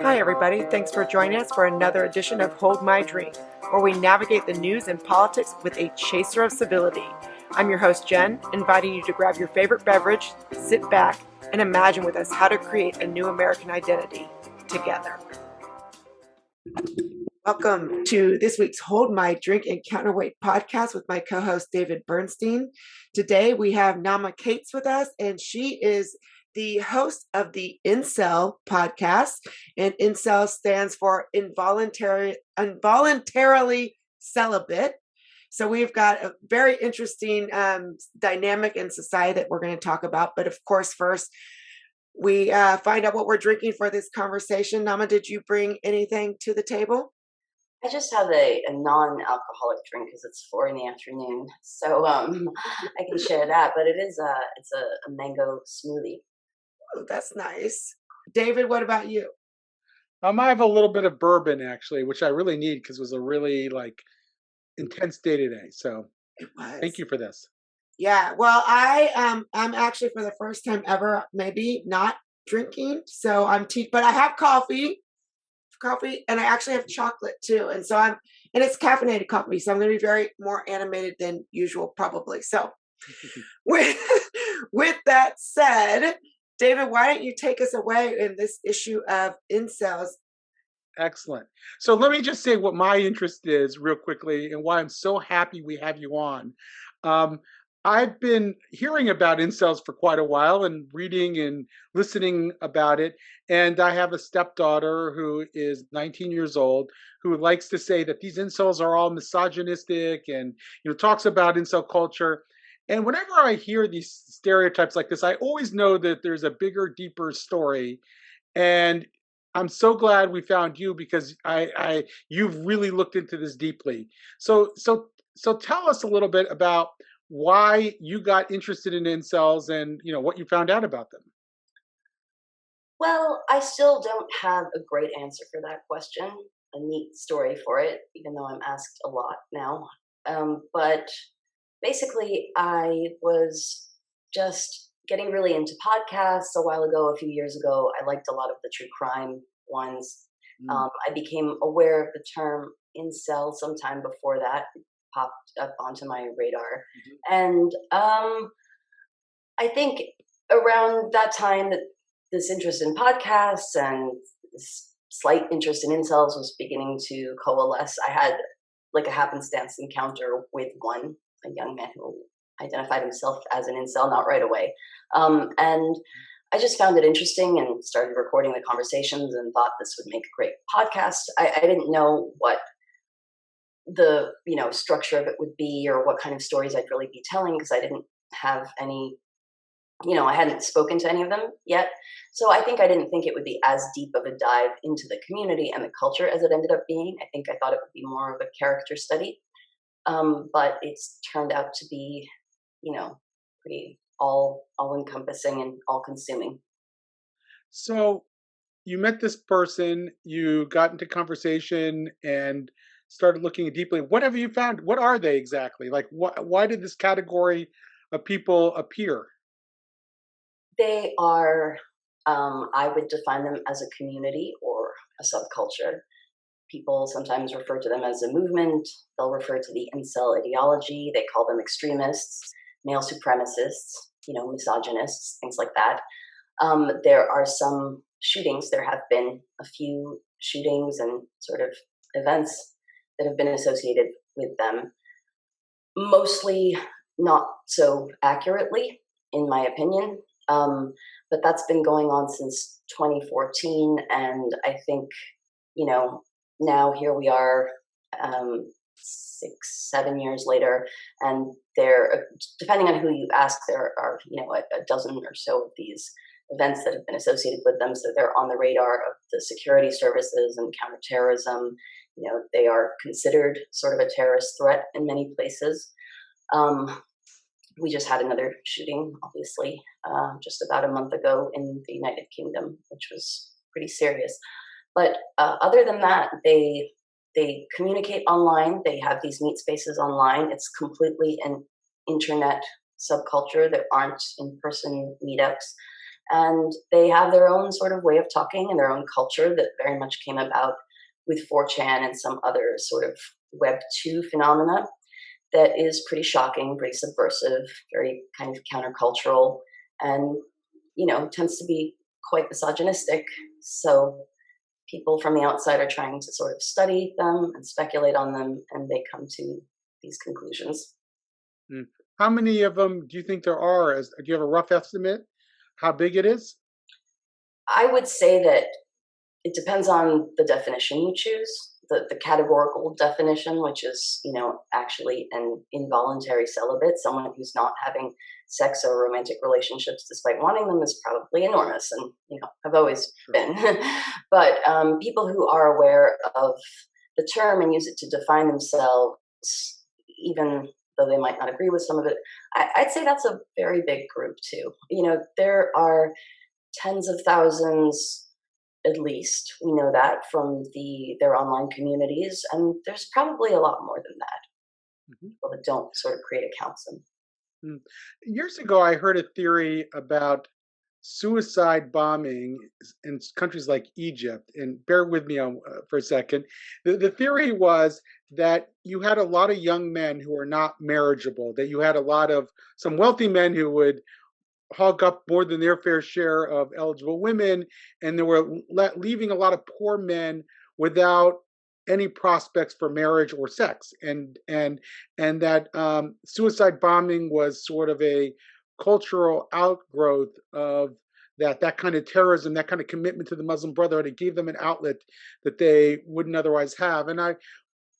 Hi, everybody. Thanks for joining us for another edition of Hold My Drink, where we navigate the news and politics with a chaser of civility. I'm your host, Jen, inviting you to grab your favorite beverage, sit back, and imagine with us how to create a new American identity together. Welcome to this week's Hold My Drink and Counterweight podcast with my co-host, David Bernstein. Today, we have Naama Kates with us, and she is the host of the Incel Podcast, and Incel stands for involuntarily celibate. So we've got a very interesting dynamic in society that we're going to talk about. But of course, first, we find out what we're drinking for this conversation. Naama, did you bring anything to the table? I just have a non-alcoholic drink because it's 4 p.m, so I can share that. But it's a mango smoothie. Oh, that's nice. David, what about you? I have a little bit of bourbon actually, which I really need because it was a really intense day today. So It was. thank you for this. Yeah, well, I'm actually for the first time ever maybe not drinking, so but I have coffee, and I actually have chocolate too, and so and it's caffeinated coffee, so I'm going to be very more animated than usual probably. So with that said, David, why don't you take us away in this issue of incels? Excellent. So let me just say what my interest is real quickly and why I'm so happy we have you on. I've been hearing about incels for quite a while and reading and listening about it. And I have a stepdaughter who is 19 years old who likes to say that these incels are all misogynistic and talks about incel culture. And whenever I hear these stereotypes like this, I always know that there's a bigger, deeper story. And I'm so glad we found you because you've really looked into this deeply. So tell us a little bit about why you got interested in incels and what you found out about them. Well, I still don't have a great answer for that question, a neat story for it, even though I'm asked a lot now. But basically, I was just getting really into podcasts a while ago, a few years ago. I liked a lot of the true crime ones. I became aware of the term incel sometime before that popped up onto my radar. And I think around that time that this interest in podcasts and this slight interest in incels was beginning to coalesce. I had like a happenstance encounter with one, a young man who identified himself as an incel, not right away. And I just found it interesting and started recording the conversations and thought this would make a great podcast. I didn't know what the structure of it would be or what kind of stories I'd really be telling because I didn't have any, I hadn't spoken to any of them yet. So I didn't think it would be as deep of a dive into the community and the culture as it ended up being. I thought it would be more of a character study. But it's turned out to be, pretty all-encompassing and all-consuming. So you met this person, you got into conversation and started looking deeply. What have you found? What are they exactly? Why did this category of people appear? They are, I would define them as a community or a subculture. People sometimes refer to them as a movement. They'll refer to the incel ideology. They call them extremists, male supremacists, misogynists, things like that. There are some shootings. There have been a few shootings and sort of events that have been associated with them. Mostly not so accurately, in my opinion. But that's been going on since 2014. And I think, now here we are 6-7 years later, and there, depending on who you ask, there are a dozen or so of these events that have been associated with them. So they're on the radar of the security services and counterterrorism. They are considered sort of a terrorist threat in many places. We just had another shooting, obviously, just about a month ago in the United Kingdom, which was pretty serious. But other than that, they communicate online. They have these meet spaces online. It's completely an internet subculture. There aren't in-person meetups. And they have their own sort of way of talking and their own culture that very much came about with 4chan and some other sort of Web 2 phenomena that is pretty shocking, pretty subversive, very kind of countercultural, and, tends to be quite misogynistic. So people from the outside are trying to sort of study them and speculate on them, and they come to these conclusions. Mm. How many of them do you think there are? Do you have a rough estimate how big it is? I would say that it depends on the definition you choose. The categorical definition, which is, actually an involuntary celibate, someone who's not having sex or romantic relationships despite wanting them, is probably enormous and, have always been. But people who are aware of the term and use it to define themselves, even though they might not agree with some of it, I'd say that's a very big group too. There are tens of thousands, at least we know that from their online communities, and there's probably a lot more than that. Mhm. People that don't sort of create accounts. And Mm. Years ago, I heard a theory about suicide bombing in countries like Egypt. And bear with me for a second. The theory was that you had a lot of young men who were not marriageable, that you had some wealthy men who would hog up more than their fair share of eligible women, and they were leaving a lot of poor men without any prospects for marriage or sex, and that suicide bombing was sort of a cultural outgrowth of that kind of terrorism, that kind of commitment to the Muslim Brotherhood. It gave them an outlet that they wouldn't otherwise have. And I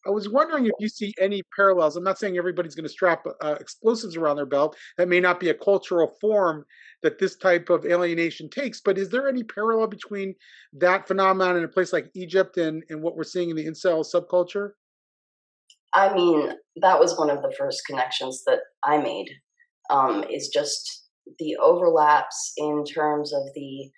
was wondering if you see any parallels. I'm not saying everybody's going to strap explosives around their belt. That may not be a cultural form that this type of alienation takes, but is there any parallel between that phenomenon in a place like Egypt and what we're seeing in the incel subculture? I mean, that was one of the first connections that I made, is just the overlaps in terms of the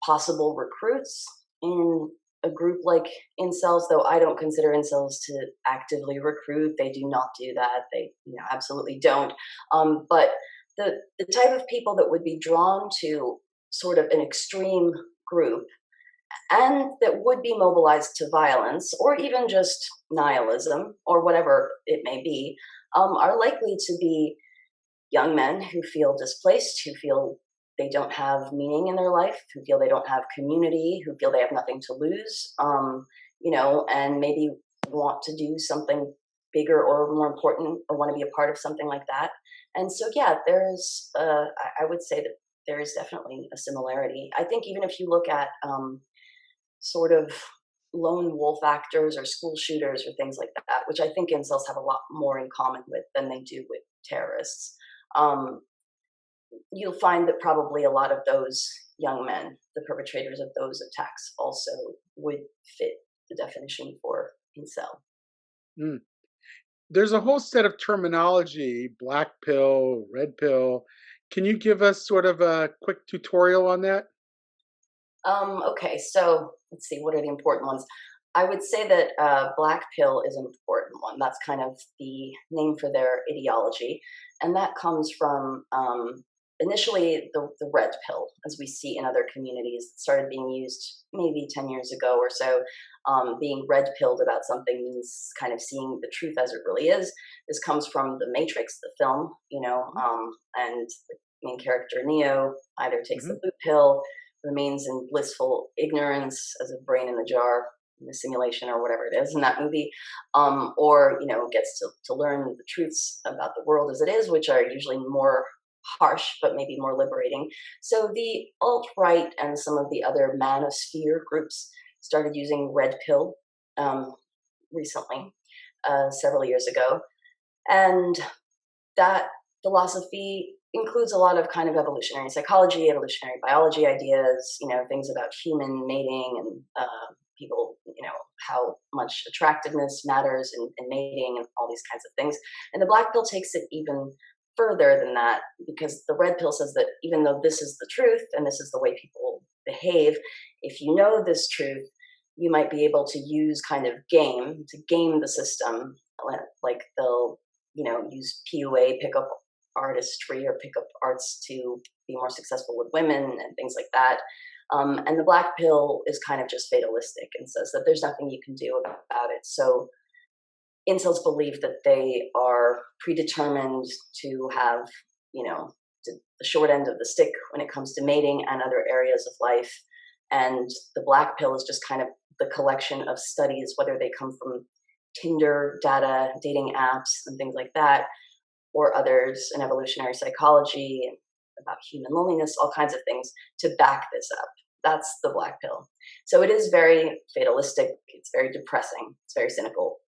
possible recruits in a group like incels, though I don't consider incels to actively recruit. They do not do that. They, absolutely don't. But the type of people that would be drawn to sort of an extreme group and that would be mobilized to violence or even just nihilism or whatever it may be, are likely to be young men who feel displaced, who feel they don't have meaning in their life, who feel they don't have community, who feel they have nothing to lose, and maybe want to do something bigger or more important or want to be a part of something like that. And so, yeah, I would say that there is definitely a similarity. I think even if you look at sort of lone wolf actors or school shooters or things like that, which I think incels have a lot more in common with than they do with terrorists. You'll find that probably a lot of those young men, the perpetrators of those attacks, also would fit the definition for incel. Mm. There's a whole set of terminology: black pill, red pill. Can you give us sort of a quick tutorial on that? Okay, so let's see, what are the important ones? I would say that black pill is an important one. That's kind of the name for their ideology. And that comes from initially the red pill, as we see in other communities. It started being used maybe 10 years ago or so. Being red pilled about something means kind of seeing the truth as it really is. This comes from The Matrix, the film, and the main character Neo either takes Mm-hmm. the blue pill, remains in blissful ignorance as a brain in the jar in the simulation or whatever it is in that movie, or gets to learn the truths about the world as it is, which are usually more harsh but maybe more liberating. So the alt-right and some of the other manosphere groups started using red pill recently, several years ago, and that philosophy includes a lot of kind of evolutionary psychology, evolutionary biology ideas, things about human mating and people, how much attractiveness matters in mating and all these kinds of things. And the black pill takes it even further than that, because the red pill says that even though this is the truth and this is the way people behave, if you know this truth, you might be able to use kind of game the system, like they'll use PUA, pick up artistry or pickup arts to be more successful with women and things like that. And the black pill is kind of just fatalistic and says that there's nothing you can do about it. So incels believe that they are predetermined to have, the short end of the stick when it comes to mating and other areas of life. And the black pill is just kind of the collection of studies, whether they come from Tinder data, dating apps, and things like that, or others in evolutionary psychology and about human loneliness, all kinds of things to back this up. That's the black pill. So it is very fatalistic. It's very depressing. It's very cynical.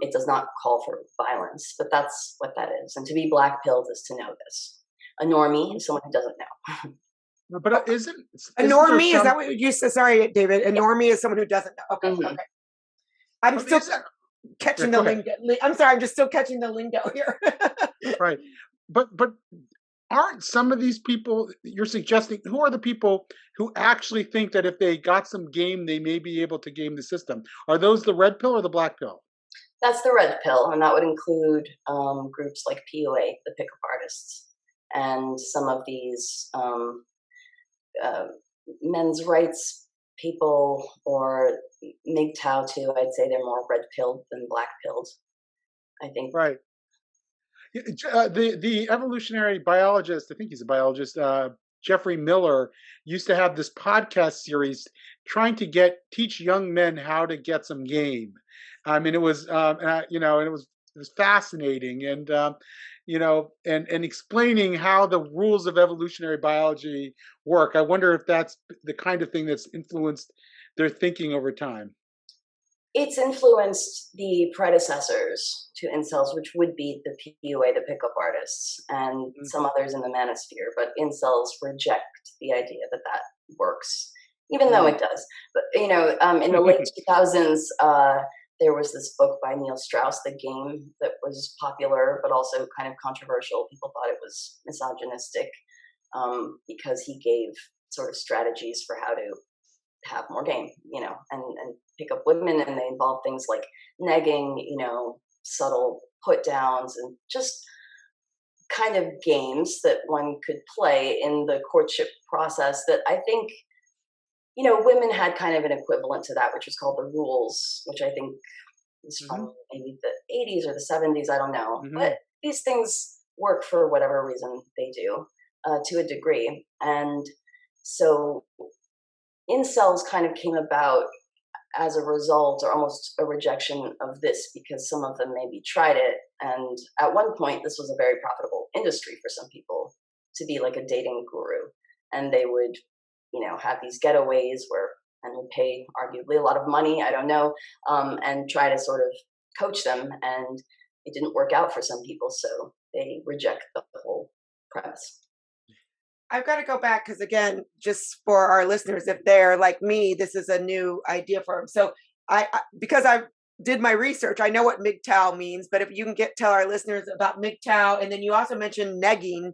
It does not call for violence, but that's what that is. And to be black pilled is to know this. A normie is someone who doesn't know. But isn't a normie? Is that what you said? Sorry, David. A normie is someone who doesn't know. Okay, okay. I'm still catching the lingo. I'm sorry, I'm just still catching the lingo here. Right, but aren't some of these people you're suggesting? Who are the people who actually think that if they got some game, they may be able to game the system? Are those the red pill or the black pill? That's the red pill, and that would include groups like PUA, the pickup artists, and some of these men's rights people, or mgtow too. I'd say they're more red pilled than black pilled. I think. Right. The evolutionary biologist, I think he's a biologist, Jeffrey Miller, used to have this podcast series trying to teach young men how to get some game. I mean, it was and it was fascinating, and and explaining how the rules of evolutionary biology work. I wonder if that's the kind of thing that's influenced their thinking over time. It's influenced the predecessors to incels, which would be the PUA, the pickup artists, and some others in the manosphere. But incels reject the idea that that works, even though it does. But in the late 2000s, there was this book by Neil Strauss, The Game, that was popular but also kind of controversial. People thought it was misogynistic because he gave sort of strategies for how to have more game, and pick up women, and they involve things like negging, subtle put downs, and just kind of games that one could play in the courtship process that I think, women had kind of an equivalent to that, which was called the rules, which I think is from maybe the 80s or the 70s, I don't know. But these things work for whatever reason they do, to a degree. And so incels kind of came about as a result, or almost a rejection of this, because some of them maybe tried it. And at one point, this was a very profitable industry for some people to be like a dating guru. And they would, have these getaways and would pay arguably a lot of money, I don't know, and try to sort of coach them. And it didn't work out for some people, so they reject the whole premise. I've got to go back because, again, just for our listeners, if they're like me, this is a new idea for them. So because I did my research, I know what mgtow means, but if you can tell our listeners about mgtow, and then you also mentioned negging,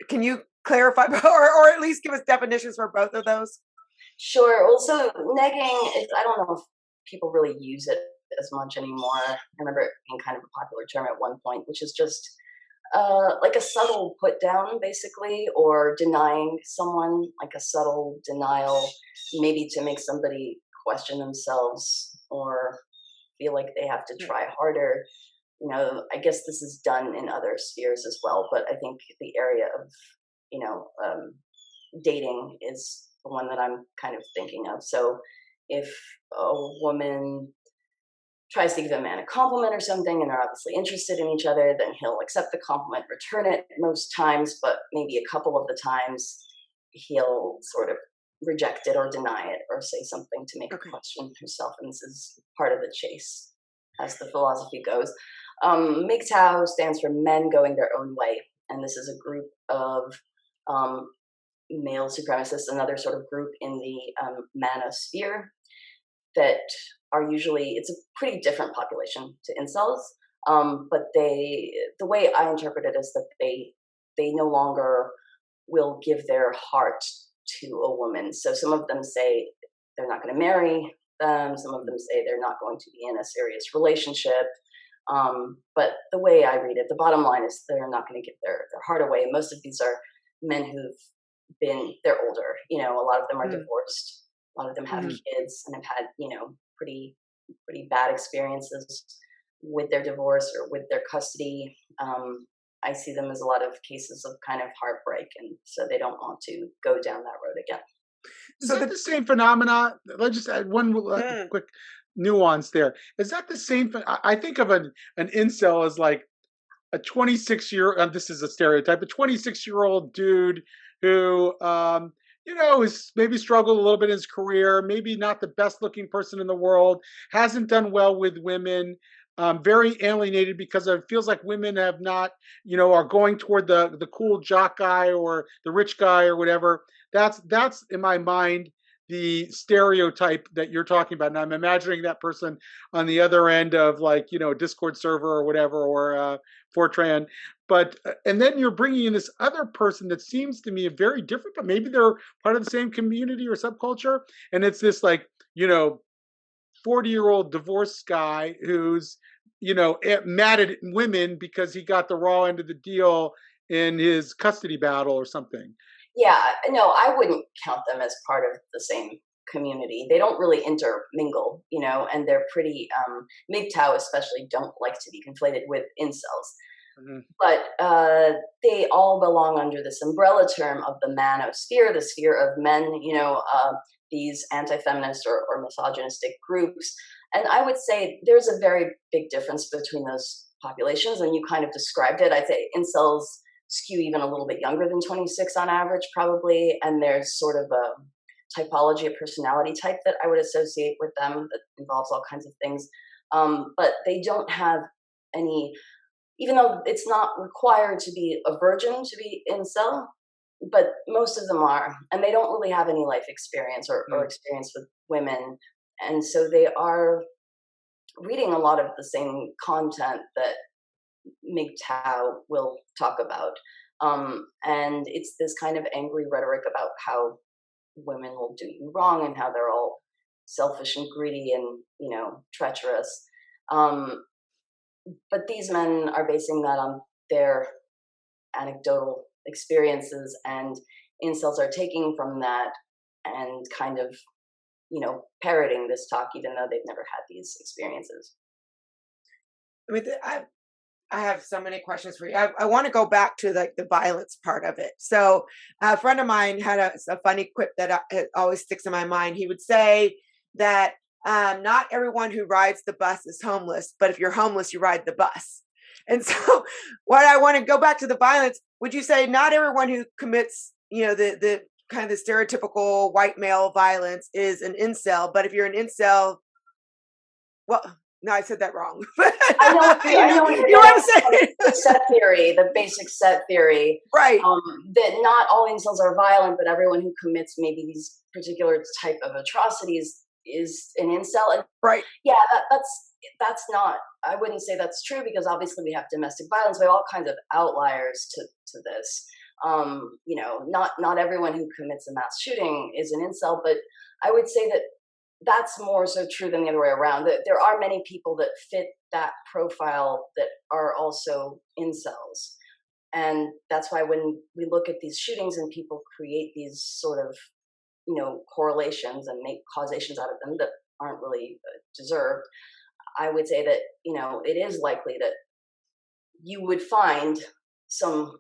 can you clarify or at least give us definitions for both of those? Sure. Well, so negging is, I don't know if people really use it as much anymore. I remember it being kind of a popular term at one point, which is just like a subtle put down, basically, or denying someone, like a subtle denial, maybe to make somebody question themselves or feel like they have to try harder. I guess this is done in other spheres as well, but I think the area of, dating is the one that I'm kind of thinking of. So if a woman tries to give a man a compliment or something, and they're obviously interested in each other, then he'll accept the compliment, return it most times, but maybe a couple of the times he'll sort of reject it or deny it or say something to make her question herself. And this is part of the chase, as the philosophy goes. MGTOW stands for Men Going Their Own Way. And this is a group of male supremacists, another sort of group in the manosphere that are usually, it's a pretty different population to incels, but the way I interpret it is that they no longer will give their heart to a woman. So some of them say they're not going to marry them. Some of them say they're not going to be in a serious relationship. But the way I read it, the bottom line is they're not going to give their heart away. Most of these are men they're older. A lot of them are divorced. A lot of them have kids and have had, pretty bad experiences with their divorce or with their custody. I see them as a lot of cases of kind of heartbreak, and so they don't want to go down that road again. Is that the same phenomena? Let's just add one quick nuance there. Is that the same? I think of an incel as like a 26-year. This is a stereotype. A 26-year-old dude who, is maybe struggled a little bit in his career. Maybe not the best looking person in the world. Hasn't done well with women. Very alienated because it feels like women have not, are going toward the cool jock guy or the rich guy or whatever. That's in my mind the stereotype that you're talking about. And I'm imagining that person on the other end of like, Discord server or whatever, or Fortran. But and then you're bringing in this other person that seems to me very different, but maybe they're part of the same community or subculture. And it's this like, 40-year-old divorced guy who's, mad at women because he got the raw end of the deal in his custody battle or something. Yeah, no, I wouldn't count them as part of the same community. They don't really intermingle, and they're pretty, mgtow especially don't like to be conflated with incels. But they all belong under this umbrella term of the manosphere, the sphere of men, these anti-feminist or misogynistic groups. And I would say there's a very big difference between those populations, and you kind of described it. I'd say incels skew even a little bit younger than 26 on average, probably, and there's sort of a typology, a personality type that I would associate with them that involves all kinds of things. But they don't have any, even though it's not required to be a virgin to be incel, but most of them are, and they don't really have any life experience or experience with women. And so they are reading a lot of the same content that mgtow will talk about. And it's this kind of angry rhetoric about how women will do you wrong and how they're all selfish and greedy and, treacherous. But these men are basing that on their anecdotal experiences, and incels are taking from that and kind of, parroting this talk, even though they've never had these experiences. I mean, I have so many questions for you. I want to go back to like the violence part of it. So a friend of mine had a funny quip that always sticks in my mind. He would say that not everyone who rides the bus is homeless, but if you're homeless, you ride the bus. And so what I want to go back to the violence, would you say not everyone who commits, the kind of the stereotypical white male violence is an incel, but if you're an incel, well, no, I said that wrong. I know what I'm saying. The set theory, the basic set theory. Right. That not all incels are violent, but everyone who commits maybe these particular type of atrocities is an incel. And right. Yeah, that's not, I wouldn't say that's true, because obviously we have domestic violence. We have all kinds of outliers to this. Not everyone who commits a mass shooting is an incel, but I would say that that's more so true than the other way around. That there are many people that fit that profile that are also incels. And that's why when we look at these shootings and people create these sort of, correlations and make causations out of them that aren't really deserved, I would say that, it is likely that you would find some,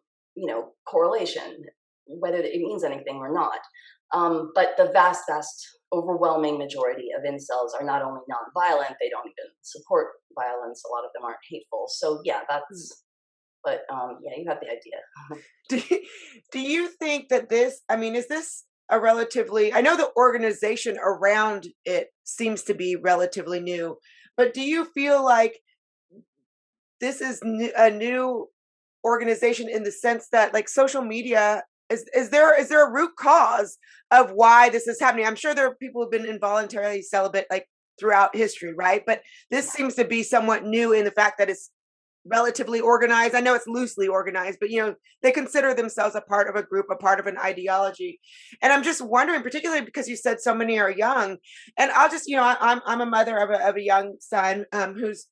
correlation, whether it means anything or not. But the vast overwhelming majority of incels are not only nonviolent, they don't even support violence. A lot of them aren't hateful. So yeah, but you have the idea. Do you think that this, is this a relatively, I know the organization around it seems to be relatively new, but do you feel like this is a new organization in the sense that like social media, is there a root cause of why this is happening? I'm sure there are people who've been involuntarily celibate like throughout history, right? But this seems to be somewhat new in the fact that it's relatively organized. I know it's loosely organized, but they consider themselves a part of a group, a part of an ideology. And I'm just wondering, particularly because you said so many are young, and I'll just, I'm a mother of a young son who's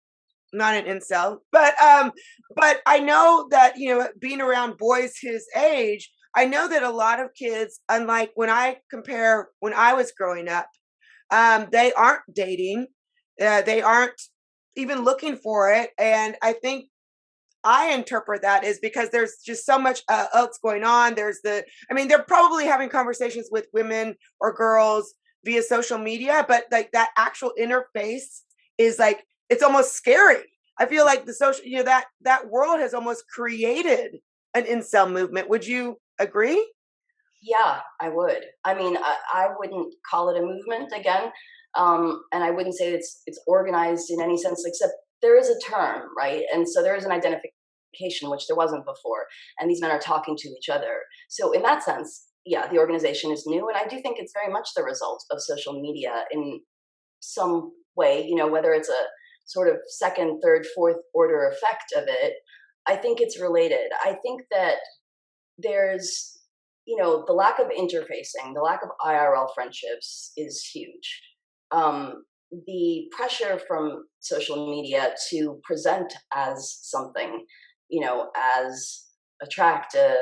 not an incel, but I know that, you know, being around boys his age, I know that a lot of kids, unlike when I compare when I was growing up, they aren't dating, they aren't even looking for it, and I think I interpret that is because there's just so much else going on. I mean, they're probably having conversations with women or girls via social media, but like that actual interface is like, it's almost scary. I feel like the social, you know, that world has almost created an incel movement. Would you agree? Yeah, I would. I mean, I wouldn't call it a movement again, and I wouldn't say it's organized in any sense, except there is a term, right? And so there is an identification which there wasn't before, and these men are talking to each other. So in that sense, yeah, the organization is new, and I do think it's very much the result of social media in some way. You know, whether it's a sort of second, third, fourth order effect of it, I think it's related. I think that there's, you know, the lack of interfacing, the lack of IRL friendships is huge. The pressure from social media to present as something, you know, as attractive,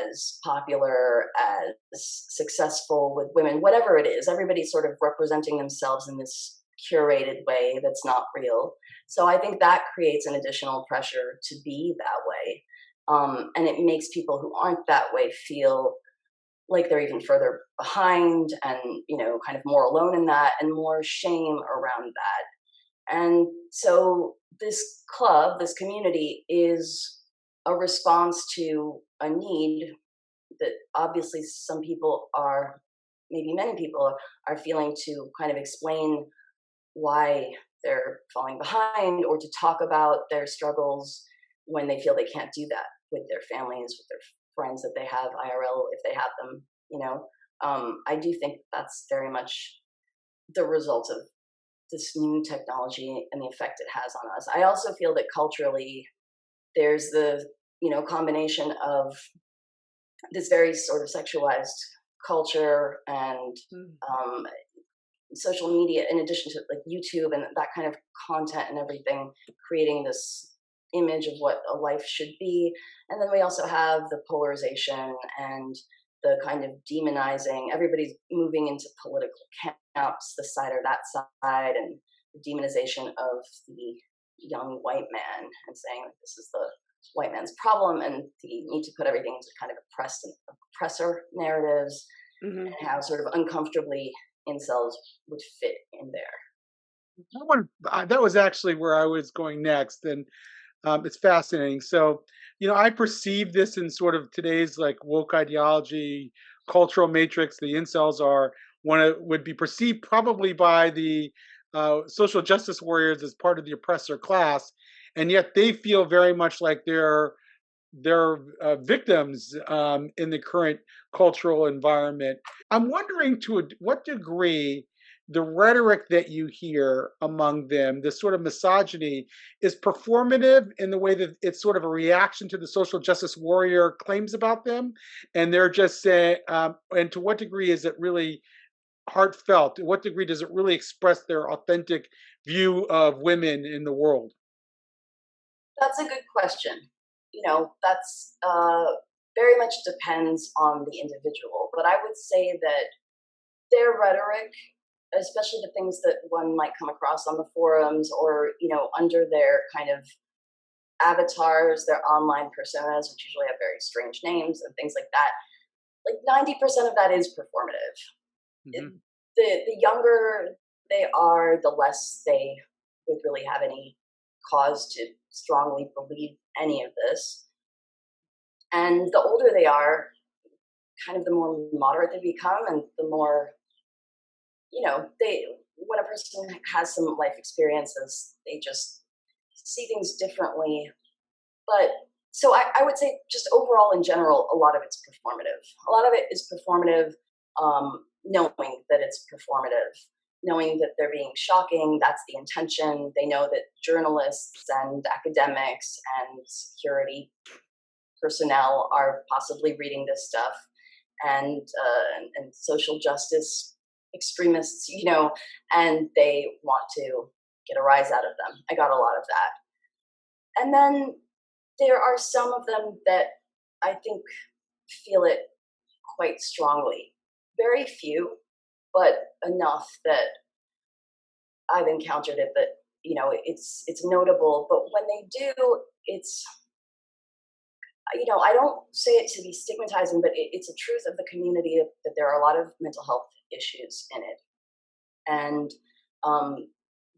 as popular, as successful with women, whatever it is, everybody's sort of representing themselves in this curated way that's not real. So I think that creates an additional pressure to be that way. And it makes people who aren't that way feel like they're even further behind and, you know, kind of more alone in that and more shame around that. And so this club, this community is a response to a need that obviously some people are, maybe many people are feeling, to kind of explain why they're falling behind or to talk about their struggles when they feel they can't do that with their families, with their friends that they have IRL, if they have them, you know. I do think that's very much the result of this new technology and the effect it has on us. I also feel that culturally there's the, you know, combination of this very sort of sexualized culture and social media, in addition to like YouTube and that kind of content and everything, creating this image of what a life should be. And then we also have the polarization and the kind of demonizing. Everybody's moving into political camps, this side or that side, and the demonization of the young white man and saying like, this is the white man's problem, and the need to put everything into kind of oppressed and oppressor narratives, and how sort of uncomfortably incels would fit in there. That was actually where I was going next, and it's fascinating. So, you know, I perceive this in sort of today's like woke ideology, cultural matrix. The incels are would be perceived probably by the social justice warriors as part of the oppressor class, and yet they feel very much like they're victims in the current cultural environment. I'm wondering what degree the rhetoric that you hear among them, this sort of misogyny, is performative in the way that it's sort of a reaction to the social justice warrior claims about them, and they're just saying, and to what degree is it really heartfelt? To what degree does it really express their authentic view of women in the world? That's a good question. You know, that's very much depends on the individual. But I would say that their rhetoric, especially the things that one might come across on the forums or, you know, under their kind of avatars, their online personas, which usually have very strange names and things like that, like 90% of that is performative. The younger they are, the less they would really have any cause to strongly believe any of this. And the older they are, kind of the more moderate they become, and the more, you know, when a person has some life experiences, they just see things differently. But so I would say just overall in general, a lot of it's performative. A lot of it is performative, knowing that it's performative, knowing that they're being shocking. That's the intention. They know that journalists and academics and security personnel are possibly reading this stuff, and social justice extremists, you know, and they want to get a rise out of them. I got a lot of that. And then there are some of them that I think feel it quite strongly. Very few, but enough that I've encountered it that, it's notable. But when they do, it's, I don't say it to be stigmatizing, but it's a truth of the community that there are a lot of mental health issues in it. And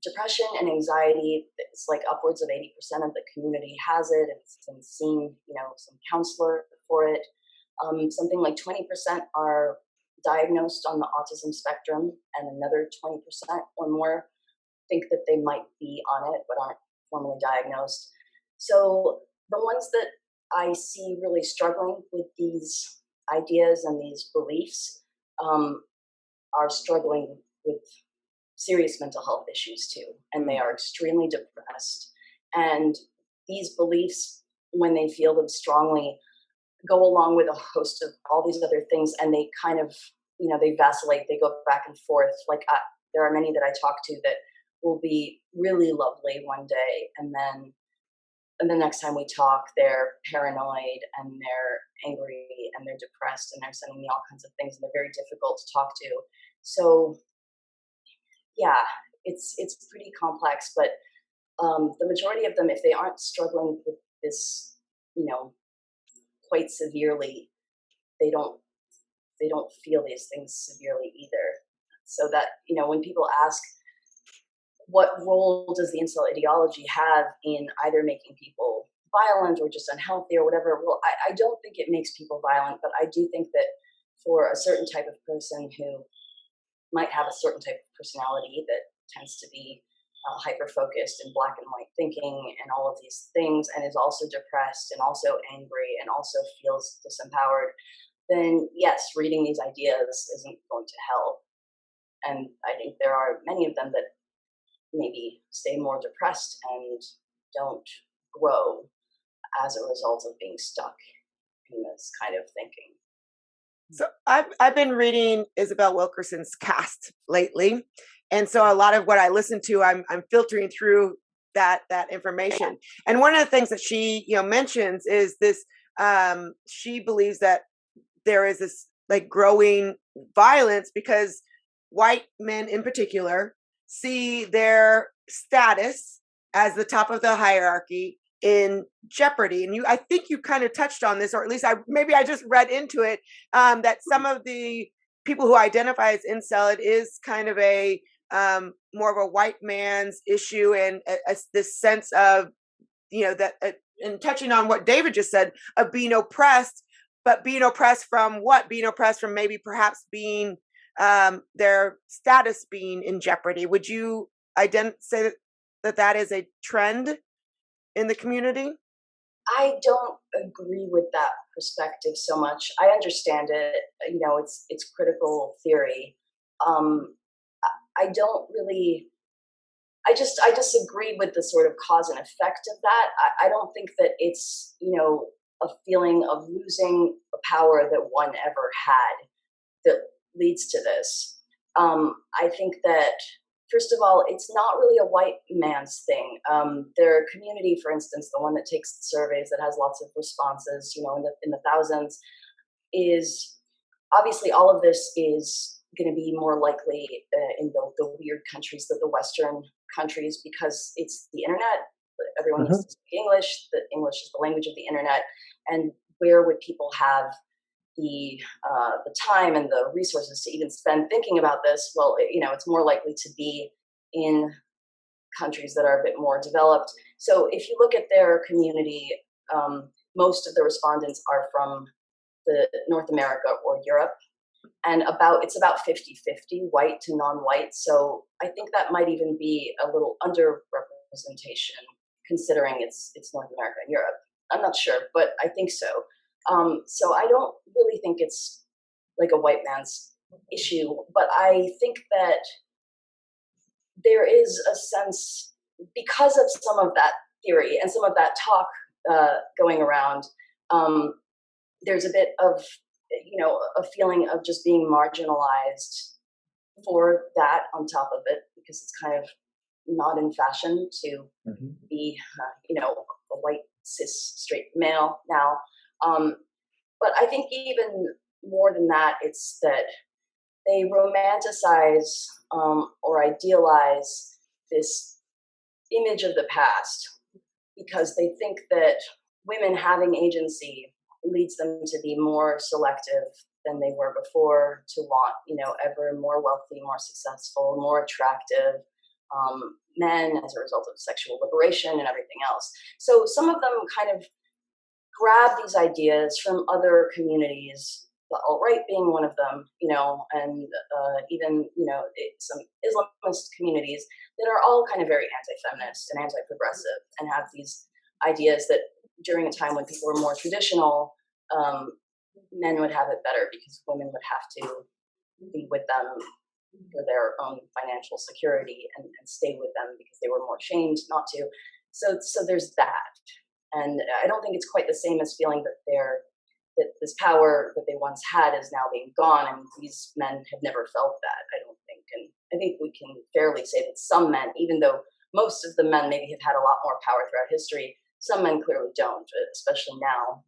depression and anxiety, it's like upwards of 80% of the community has it. It's been seen, some counselor for it. Something like 20% are diagnosed on the autism spectrum, and another 20% or more think that they might be on it but aren't formally diagnosed. So the ones that I see really struggling with these ideas and these beliefs are struggling with serious mental health issues too, and they are extremely depressed. And these beliefs, when they feel them strongly, go along with a host of all these other things, and they kind of, they vacillate, they go back and forth. Like there are many that I talk to that will be really lovely one day, and the next time we talk, they're paranoid and they're angry and they're depressed and they're sending me all kinds of things, and they're very difficult to talk to. So yeah, it's pretty complex, but the majority of them, if they aren't struggling with this, quite severely, they don't feel these things severely either. So that, when people ask, what role does the incel ideology have in either making people violent or just unhealthy or whatever? Well, I don't think it makes people violent, but I do think that for a certain type of person who might have a certain type of personality that tends to be hyper-focused and black and white thinking and all of these things, and is also depressed and also angry and also feels disempowered, then yes, reading these ideas isn't going to help. And I think there are many of them that maybe stay more depressed and don't grow as a result of being stuck in this kind of thinking. So I've been reading Isabel Wilkerson's Cast lately, and so a lot of what I listen to, I'm filtering through that information. And one of the things that she mentions is this. She believes that there is this like growing violence because white men in particular see their status as the top of the hierarchy in jeopardy. And I think you kind of touched on this, or at least I just read into it, that some of the people who identify as incel, it is kind of a more of a white man's issue, and this sense of that, and touching on what David just said, of being oppressed, but being oppressed from what? Being oppressed from maybe perhaps being their status being in jeopardy. Would you say that is a trend in the community? I don't agree with that perspective so much. I understand it. It's critical theory. I don't really. I disagree with the sort of cause and effect of that. I don't think that it's a feeling of losing the power that one ever had that leads to this. I think that, first of all, it's not really a white man's thing. Their community, for instance, the one that takes the surveys, that has lots of responses, in the thousands, is obviously all of this is going to be more likely in the weird countries than the Western countries, because it's the internet. Everyone needs to speak English. The English is the language of the internet. And where would people have the time and the resources to even spend thinking about this? Well, it's more likely to be in countries that are a bit more developed. So if you look at their community, most of the respondents are from the North America or Europe, and it's about 50-50 white to non-white. So I think that might even be a little underrepresentation, considering it's North America and Europe. I'm not sure, but I think so. So I don't really think it's like a white man's issue, but I think that there is a sense, because of some of that theory and some of that talk going around, there's a bit of, a feeling of just being marginalized for that on top of it, because it's kind of not in fashion to be, a white cis straight male now. But I think even more than that, it's that they romanticize or idealize this image of the past because they think that women having agency leads them to be more selective than they were before, to want, ever more wealthy, more successful, more attractive men as a result of sexual liberation and everything else. So some of them kind of grab these ideas from other communities, the alt-right being one of them, and even, some Islamist communities that are all kind of very anti-feminist and anti-progressive and have these ideas that during a time when people were more traditional, men would have it better because women would have to be with them for their own financial security and stay with them because they were more shamed not to. So there's that. And I don't think it's quite the same as feeling that that this power that they once had is now being gone, and these men have never felt that, I don't think. And I think we can fairly say that some men, even though most of the men maybe have had a lot more power throughout history, some men clearly don't, especially now.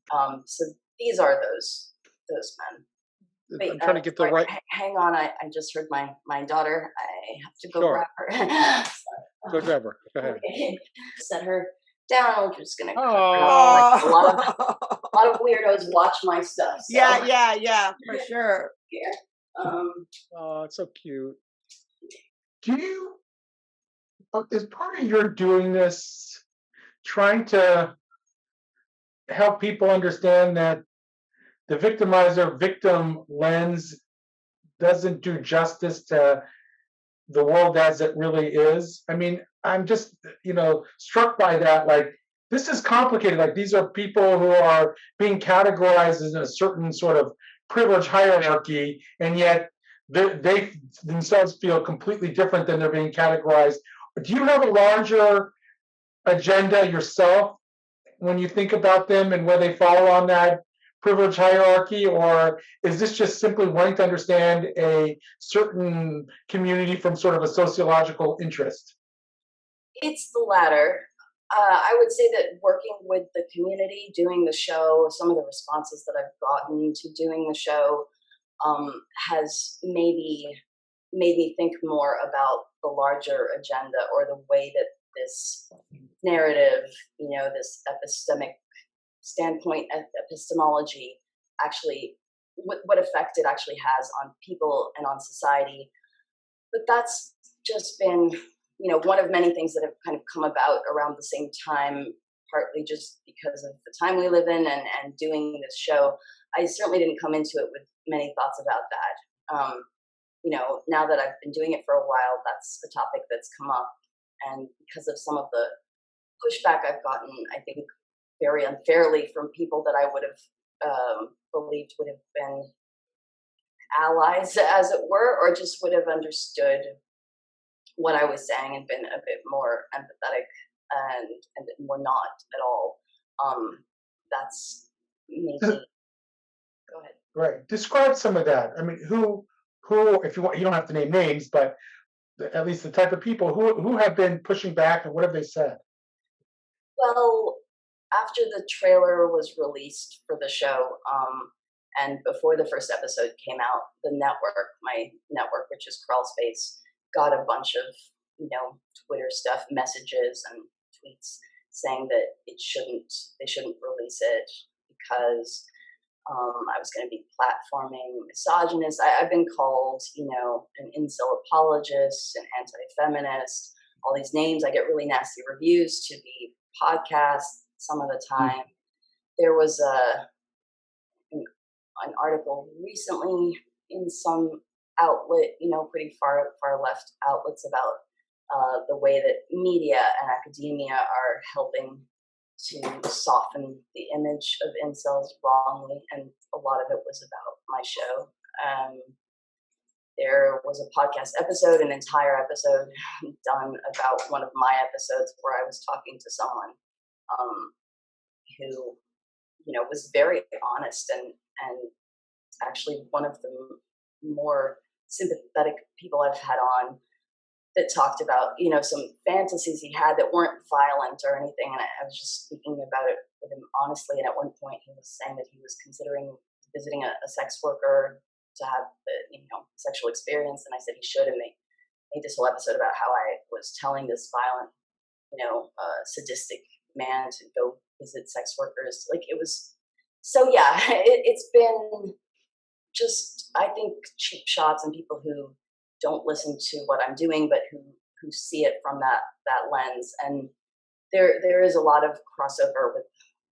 So these are those men. Wait, I'm trying to get the right. Hang on, I just heard my daughter. I have to go Sure. grab her. Go grab her. Go ahead. Okay. Set her down. We're just gonna. Oh. Like a lot of weirdos watch my stuff. So. Yeah, for sure. Here. Oh, it's so cute. Do you, is part of your doing this trying to help people understand that the victimizer victim lens doesn't do justice to the world as it really is? I mean, I'm just, struck by that. Like, this is complicated. Like, these are people who are being categorized in a certain sort of privilege hierarchy, and yet they themselves feel completely different than they're being categorized. Do you have a larger agenda yourself when you think about them and where they fall on that privilege hierarchy, or is this just simply wanting to understand a certain community from sort of a sociological interest? It's the latter. I would say that working with the community, doing the show, some of the responses that I've gotten to doing the show has maybe made me think more about the larger agenda, or the way that this narrative, this epistemic standpoint, epistemology, actually, what effect it actually has on people and on society. But that's just been, one of many things that have kind of come about around the same time, partly just because of the time we live in and doing this show. I certainly didn't come into it with many thoughts about that. Now that I've been doing it for a while, that's a topic that's come up. And because of some of the pushback I've gotten, I think very unfairly, from people that I would have believed would have been allies, as it were, or just would have understood what I was saying and been a bit more empathetic and more not at all. That's maybe. Go ahead. Right. Describe some of that. I mean, who, if you want, you don't have to name names, but at least the type of people who have been pushing back, and what have they said? Well, after the trailer was released for the show, and before the first episode came out, the network, my network, which is Crawl Space, got a bunch of, Twitter stuff, messages and tweets saying that they shouldn't release it because I was going to be platforming misogynist. I've been called, an incel apologist, an anti-feminist, all these names. I get really nasty reviews to the podcast some of the time. There was an article recently in some outlet, pretty far left outlets, about the way that media and academia are helping to soften the image of incels wrongly, and a lot of it was about my show. There was a podcast episode, an entire episode done about one of my episodes, where I was talking to someone who, was very honest and actually one of the more sympathetic people I've had on, that talked about, some fantasies he had that weren't violent or anything. And I was just speaking about it with him honestly. And at one point he was saying that he was considering visiting a sex worker to have the, sexual experience. And I said he should. And they made this whole episode about how I was telling this violent, sadistic man to go visit sex workers. Like it was, so yeah, it's been just, I think, cheap shots and people who don't listen to what I'm doing, but who see it from that lens. And there is a lot of crossover with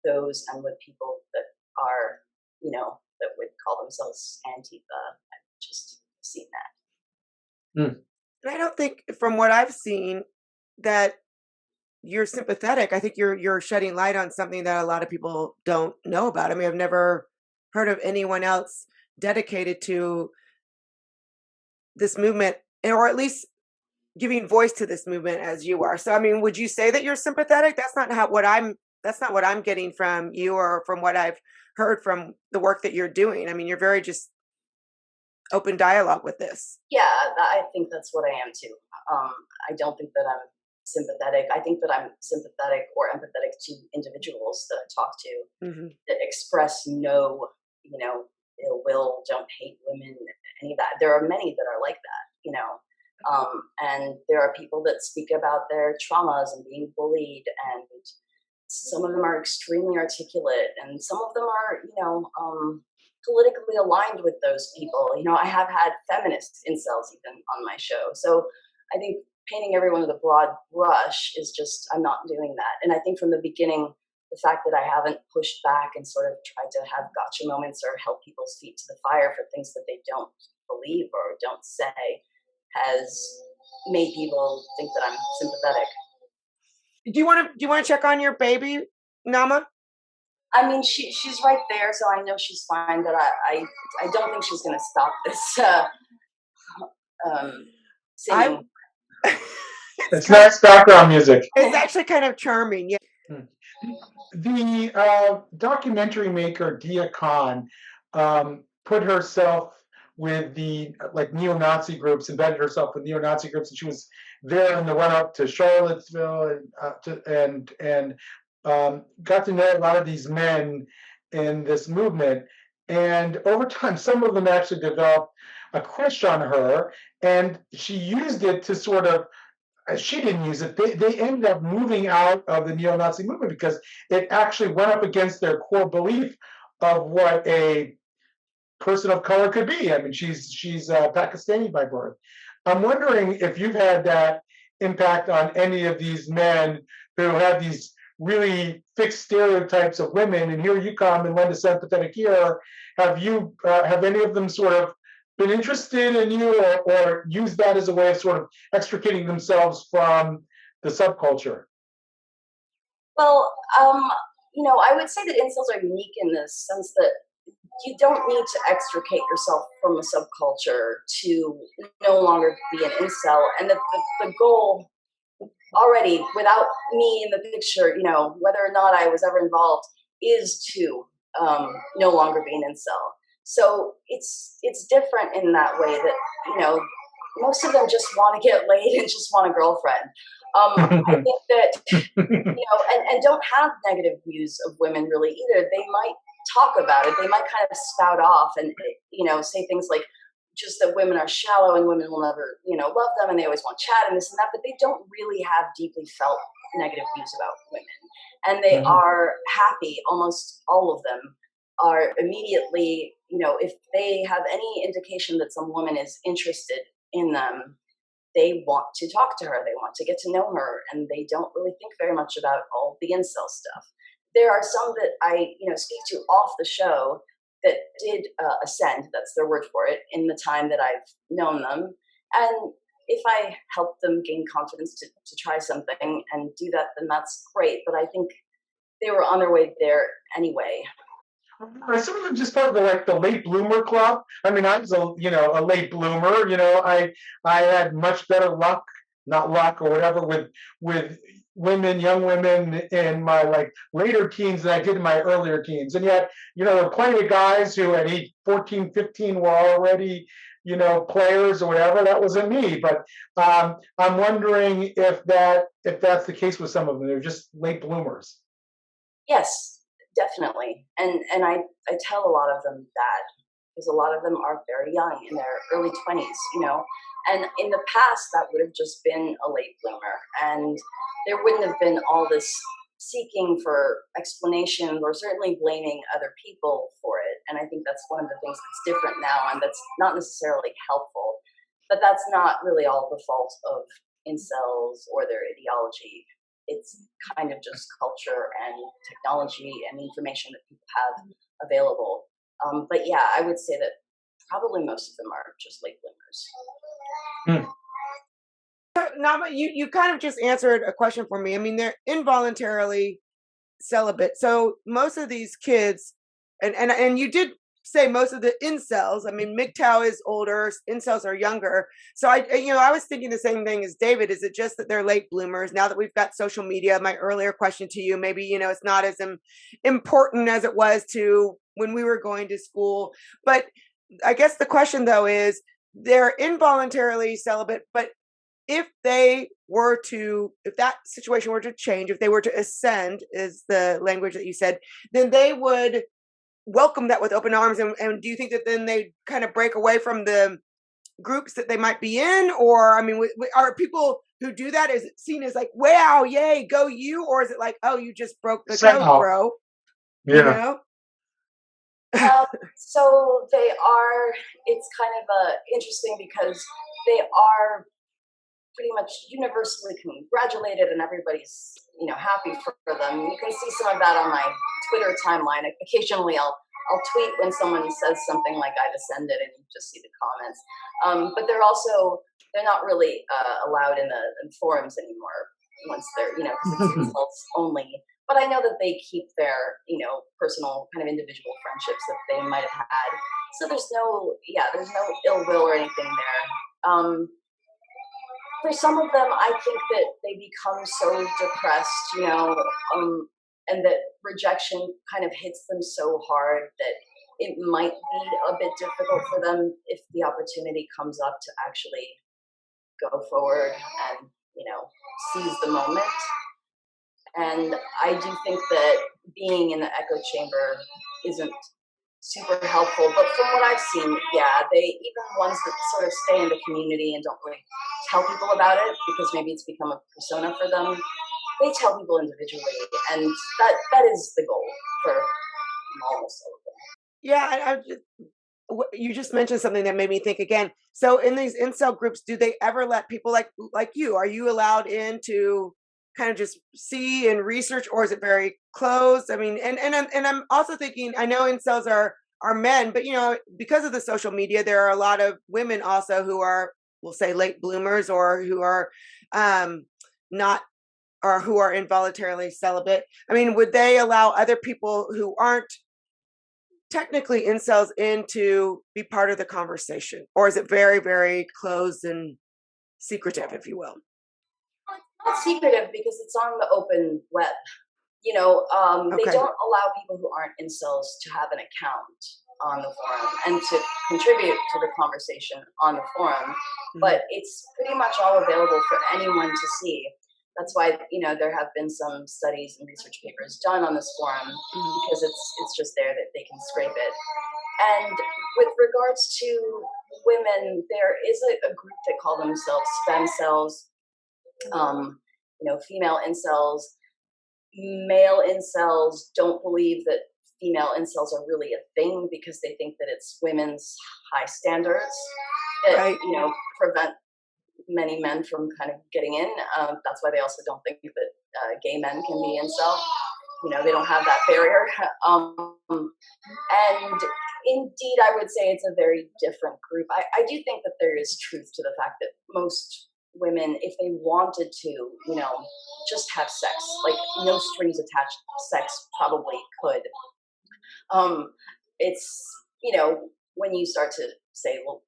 those and with people that are, that would call themselves Antifa. I've just seen that. Mm. And I don't think, from what I've seen, that you're sympathetic. I think you're shedding light on something that a lot of people don't know about. I mean, I've never heard of anyone else dedicated to this movement, or at least giving voice to this movement as you are. So, I mean, would you say that you're sympathetic? That's not what I'm getting from you, or from what I've heard from the work that you're doing. I mean, you're very just open dialogue with this. Yeah, I think that's what I am too. I don't think that I'm sympathetic. I think that I'm sympathetic or empathetic to individuals that I talk to that express no, ill will, don't hate women, any of that. There are many that are like that, and there are people that speak about their traumas and being bullied, and some of them are extremely articulate, and some of them are, politically aligned with those people. I have had feminist incels even on my show. So I think painting everyone with a broad brush is just, I'm not doing that. And I think from the beginning, the fact that I haven't pushed back and sort of tried to have gotcha moments or held people's feet to the fire for things that they don't believe or don't say has made people think that I'm sympathetic. Do you want to check on your baby, Naama? I mean, she's right there, so I know she's fine. But I don't think she's going to stop this singing. It's nice background music. It's actually kind of charming. Yeah. The documentary maker Dia Khan put herself with the neo-Nazi groups, embedded herself with neo-Nazi groups, and she was there in the run-up to Charlottesville, and got to know a lot of these men in this movement. And over time, some of them actually developed a crush on her, and she used it to sort of, she didn't use it, they ended up moving out of the neo-Nazi movement because it actually went up against their core belief of what a person of color could be. I mean, she's Pakistani by birth. I'm wondering if you've had that impact on any of these men who have these really fixed stereotypes of women, and here you come and lend a sympathetic ear. Have any of them sort of been interested in you, or use that as a way of sort of extricating themselves from the subculture? Well, I would say that incels are unique in the sense that you don't need to extricate yourself from a subculture to no longer be an incel, and the goal already, without me in the picture, whether or not I was ever involved, is to no longer be an incel. So it's different in that way that, most of them just want to get laid and just want a girlfriend. I think that, and don't have negative views of women really either. They might talk about it. They might kind of spout off and, say things like, just that women are shallow and women will never, love them, and they always want chat and this and that, but they don't really have deeply felt negative views about women. And they are happy, almost all of them are immediately, if they have any indication that some woman is interested in them, they want to talk to her, they want to get to know her, and they don't really think very much about all the incel stuff. There are some that I, speak to off the show that did ascend, that's their word for it, in the time that I've known them. And if I help them gain confidence to try something and do that, then that's great. But I think they were on their way there anyway. Are some of them just part of the late bloomer club? I mean, I was a late bloomer. I had much better luck, not luck or whatever, with women, young women in my later teens than I did in my earlier teens. And yet, there were plenty of guys who at age 14, 15 were already players or whatever. That wasn't me, but I'm wondering if that's the case with some of them. They're just late bloomers. Yes, definitely. And I tell a lot of them that, because a lot of them are very young, in their early 20s. And in the past, that would have just been a late bloomer. And there wouldn't have been all this seeking for explanations or certainly blaming other people for it. And I think that's one of the things that's different now, and that's not necessarily helpful. But that's not really all the fault of incels or their ideology. It's kind of just culture and technology and information that people have available. But yeah, I would say that probably most of them are just late bloomers. Naama, you kind of just answered a question for me. I mean, they're involuntarily celibate. So most of these kids, and you did say most of the incels. I mean, mgtow is older, incels are younger. So I was thinking the same thing as David. Is it just that they're late bloomers? Now that we've got social media, my earlier question to you, maybe it's not as important as it was to when we were going to school. But I guess the question though is, they're involuntarily celibate, but if that situation were to change, if they were to ascend, is the language that you said, then they would welcome that with open arms. And do you think that then they kind of break away from the groups that they might be in? Or, I mean, are people who do that, is it seen as like, wow, yay, go you? Or is it like, oh, you just broke the code, bro? Yeah. So they are, it's kind of interesting because they are pretty much universally congratulated and everybody's happy for them. You can see some of that on my Twitter timeline. Occasionally I'll tweet when someone says something like I've ascended, and you just see the comments. But they're not really allowed in forums anymore once they're because it's results only. But I know that they keep their personal kind of individual friendships that they might have had. So there's no ill will or anything there. For some of them, I think that they become so depressed, and that rejection kind of hits them so hard that it might be a bit difficult for them if the opportunity comes up to actually go forward and, seize the moment. And I do think that being in the echo chamber isn't super helpful, but from what I've seen, even ones that sort of stay in the community and don't really tell people about it because maybe it's become a persona for them, they tell people individually, and that is the goal for almost all of them. Yeah, you just mentioned something that made me think again. So in these incel groups, do they ever let people like you? Are you allowed in to kind of just see and research, or is it very closed? I mean, and I'm also thinking, I know incels are men, but because of the social media, there are a lot of women also who are, we'll say, late bloomers, or who are not, or who are involuntarily celibate. I mean, would they allow other people who aren't technically incels in to be part of the conversation, or is it very, very closed and secretive, if you will? It's not secretive because it's on the open web. They don't allow people who aren't incels to have an account on the forum and to contribute to the conversation on the forum, but it's pretty much all available for anyone to see. That's why there have been some studies and research papers done on this forum because it's just there that they can scrape it. And with regards to women, there is a group that call themselves femcells. Female incels. Male incels don't believe that female incels are really a thing because they think that it's women's high standards that prevent many men from kind of getting in. That's why they also don't think that gay men can be incel. They don't have that barrier. And indeed, I would say it's a very different group. I do think that there is truth to the fact that most women, if they wanted to, just have sex, like no strings attached sex probably could. It's, when you start to say, well,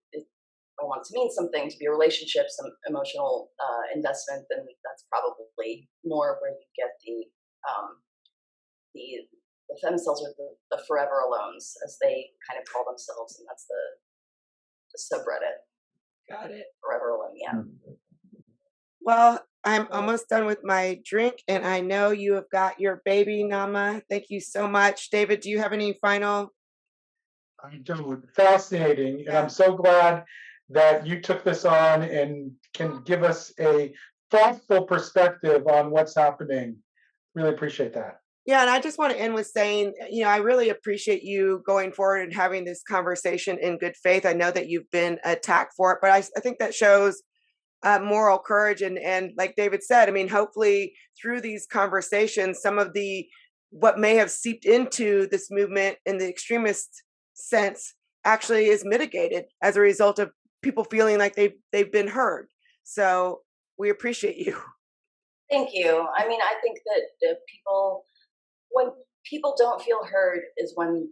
I want it to mean something, to be a relationship, some emotional investment, then that's probably more where you get the femcells, or the forever alones, as they kind of call themselves, and that's subreddit. Got it. For everyone, yeah. Well, I'm almost done with my drink, and I know you have got your baby, Naama. Thank you so much. David, do you have any final? I'm doing fascinating, and I'm so glad that you took this on and can give us a thoughtful perspective on what's happening. Really appreciate that. Yeah, and I just want to end with saying, I really appreciate you going forward and having this conversation in good faith. I know that you've been attacked for it, but I think that shows moral courage. And like David said, I mean, hopefully through these conversations, some of what may have seeped into this movement in the extremist sense actually is mitigated as a result of people feeling like they've been heard. So we appreciate you. Thank you. I mean, I think that when people don't feel heard is when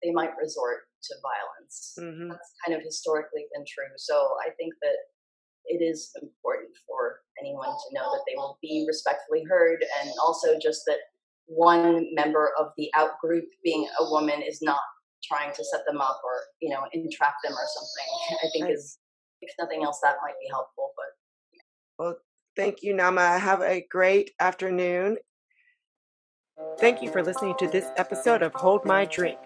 they might resort to violence. Mm-hmm. That's kind of historically been true. So I think that it is important for anyone to know that they will be respectfully heard, and also just that one member of the out group, being a woman, is not trying to set them up or, entrap them or something. I think is, if nothing else, that might be helpful. But well, thank you, Naama. Have a great afternoon. Thank you for listening to this episode of Hold My Drink.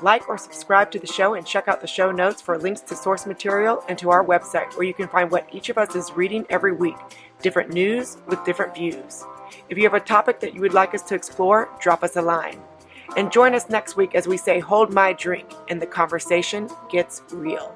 Like or subscribe to the show and check out the show notes for links to source material and to our website, where you can find what each of us is reading every week, different news with different views. If you have a topic that you would like us to explore, drop us a line. And join us next week as we say, hold my drink, and the conversation gets real.